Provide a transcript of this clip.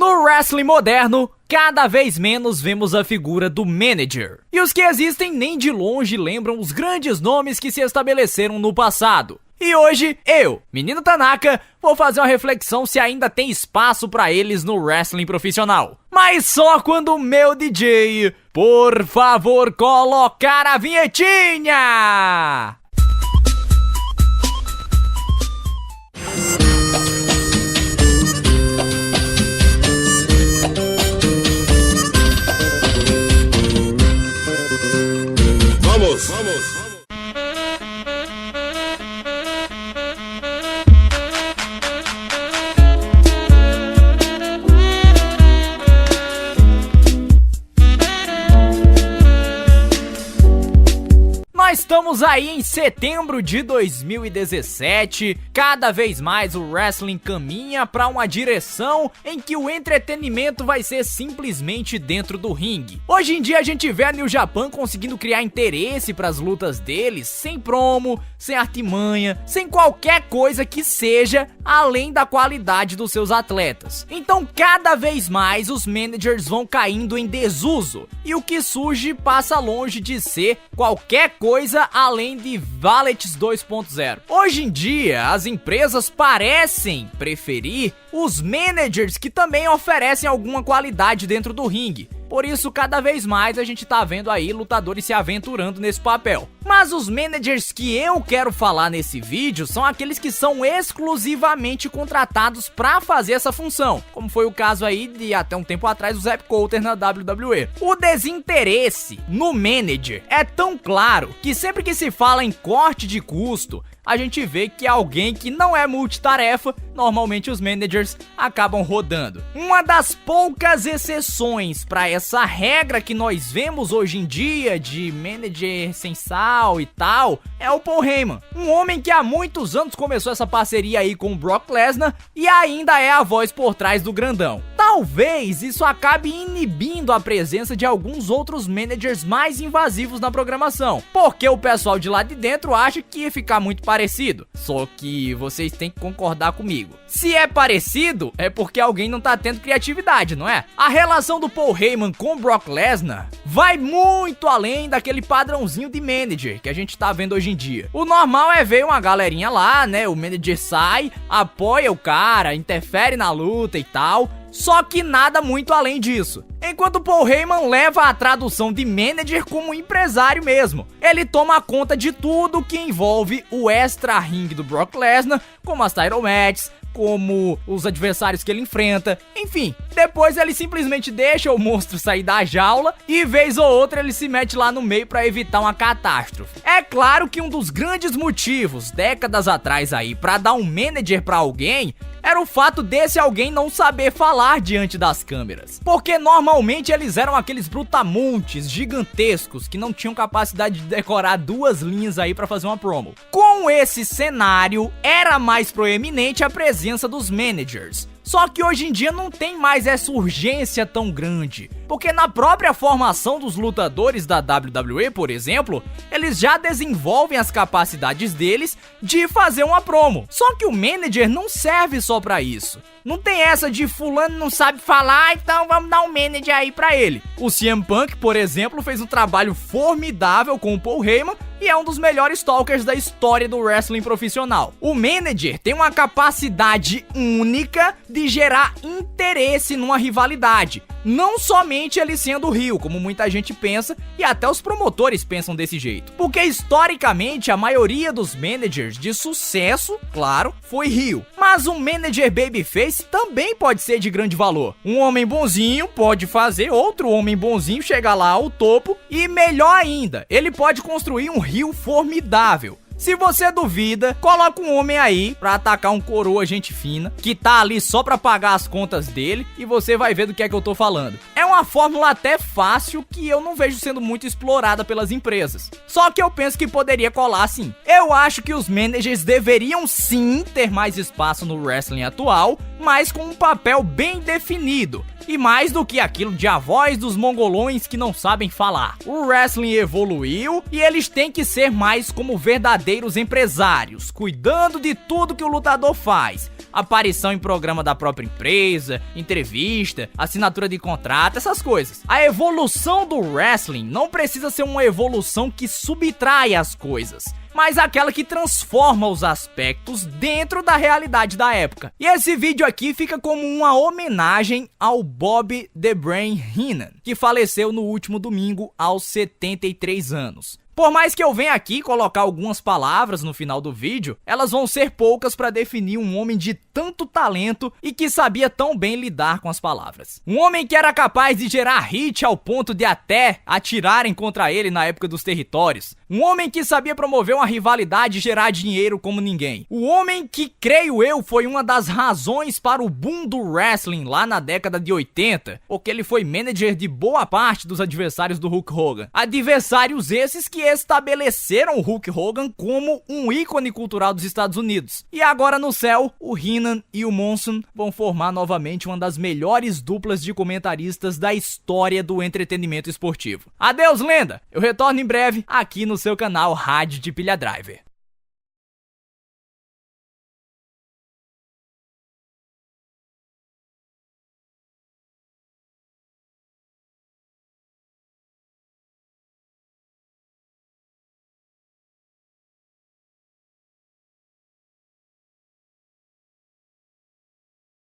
No wrestling moderno, cada vez menos vemos a figura do manager. E os que existem nem de longe lembram os grandes nomes que se estabeleceram no passado. E hoje, eu, Menino Tanaka, vou fazer uma reflexão se ainda tem espaço pra eles no wrestling profissional. Mas só quando o meu DJ, por favor, colocar a vinhetinha! Vamos! Nós estamos aí em setembro de 2017, cada vez mais o wrestling caminha para uma direção em que o entretenimento vai ser simplesmente dentro do ringue. Hoje em dia a gente vê a New Japan conseguindo criar interesse para as lutas deles, sem promo, sem artimanha, sem qualquer coisa que seja além da qualidade dos seus atletas. Então cada vez mais os managers vão caindo em desuso, e o que surge passa longe de ser qualquer coisa além de valets 2.0. Hoje em dia, as empresas parecem preferir os managers que também oferecem alguma qualidade dentro do ringue. Por isso, cada vez mais a gente tá vendo aí lutadores se aventurando nesse papel. Mas os managers que eu quero falar nesse vídeo são aqueles que são exclusivamente contratados pra fazer essa função, como foi o caso aí de até um tempo atrás o Zeb Coulter na WWE. O desinteresse no manager é tão claro que sempre que se fala em corte de custo, a gente vê que alguém que não é multitarefa, normalmente os managers acabam rodando. Uma das poucas exceções para essa regra que nós vemos hoje em dia de manager sem sal e tal, é o Paul Heyman. Um homem que há muitos anos começou essa parceria aí com o Brock Lesnar e ainda é a voz por trás do grandão. Talvez isso acabe inibindo a presença de alguns outros managers mais invasivos na programação, porque o pessoal de lá de dentro acha que ia ficar muito parecido. Só que vocês têm que concordar comigo. Se é parecido, é porque alguém não tá tendo criatividade, não é? A relação do Paul Heyman com o Brock Lesnar vai muito além daquele padrãozinho de manager que a gente tá vendo hoje em dia. O normal é ver uma galerinha lá, né? O manager sai, apoia o cara, interfere na luta e tal. Só que nada muito além disso. Enquanto Paul Heyman leva a tradução de manager como empresário mesmo. Ele toma conta de tudo que envolve o extra ring do Brock Lesnar, como as title matches, como os adversários que ele enfrenta, enfim. Depois ele simplesmente deixa o monstro sair da jaula e vez ou outra ele se mete lá no meio pra evitar uma catástrofe. É claro que um dos grandes motivos, décadas atrás aí, pra dar um manager pra alguém, era o fato desse alguém não saber falar diante das câmeras. Porque normalmente eles eram aqueles brutamontes gigantescos que não tinham capacidade de decorar 2 linhas aí pra fazer uma promo. Com esse cenário, era mais proeminente a presença dos managers. Só que hoje em dia não tem mais essa urgência tão grande, porque na própria formação dos lutadores da WWE, por exemplo, eles já desenvolvem as capacidades deles de fazer uma promo. Só que o manager não serve só pra isso. Não tem essa de fulano não sabe falar, então vamos dar um manager aí pra ele. O CM Punk, por exemplo, fez um trabalho formidável com o Paul Heyman e é um dos melhores talkers da história do wrestling profissional. O manager tem uma capacidade única de gerar interesse numa rivalidade. Não somente ele sendo heel, como muita gente pensa, e até os promotores pensam desse jeito. Porque historicamente a maioria dos managers de sucesso, claro, foi heel. Mas um manager babyface também pode ser de grande valor. Um homem bonzinho pode fazer outro homem bonzinho chegar lá ao topo, e melhor ainda, ele pode construir um heel formidável. Se você duvida, coloca um homem aí pra atacar um coroa gente fina, que tá ali só pra pagar as contas dele, e você vai ver do que é que eu tô falando. É uma fórmula até fácil que eu não vejo sendo muito explorada pelas empresas. Só que eu penso que poderia colar sim. Eu acho que os managers deveriam sim ter mais espaço no wrestling atual, mas com um papel bem definido. E mais do que aquilo de a voz dos mongolões que não sabem falar. O wrestling evoluiu e eles têm que ser mais como verdadeiros empresários, cuidando de tudo que o lutador faz, aparição em programa da própria empresa, entrevista, assinatura de contrato, essas coisas. A evolução do wrestling não precisa ser uma evolução que subtrai as coisas, mas aquela que transforma os aspectos dentro da realidade da época. E esse vídeo aqui fica como uma homenagem ao Bob The Brain Heenan, que faleceu no último domingo aos 73 anos. Por mais que eu venha aqui colocar algumas palavras no final do vídeo, elas vão ser poucas para definir um homem de tanto talento e que sabia tão bem lidar com as palavras. Um homem que era capaz de gerar hit ao ponto de até atirarem contra ele na época dos territórios. Um homem que sabia promover uma rivalidade e gerar dinheiro como ninguém. O homem que, creio eu, foi uma das razões para o boom do wrestling lá na década de 80, porque ele foi manager de boa parte dos adversários do Hulk Hogan. Adversários esses que estabeleceram o Hulk Hogan como um ícone cultural dos Estados Unidos. E agora no céu, o Heenan e o Monson vão formar novamente uma das melhores duplas de comentaristas da história do entretenimento esportivo. Adeus, lenda! Eu retorno em breve aqui no seu canal Rádio de Pilha Driver.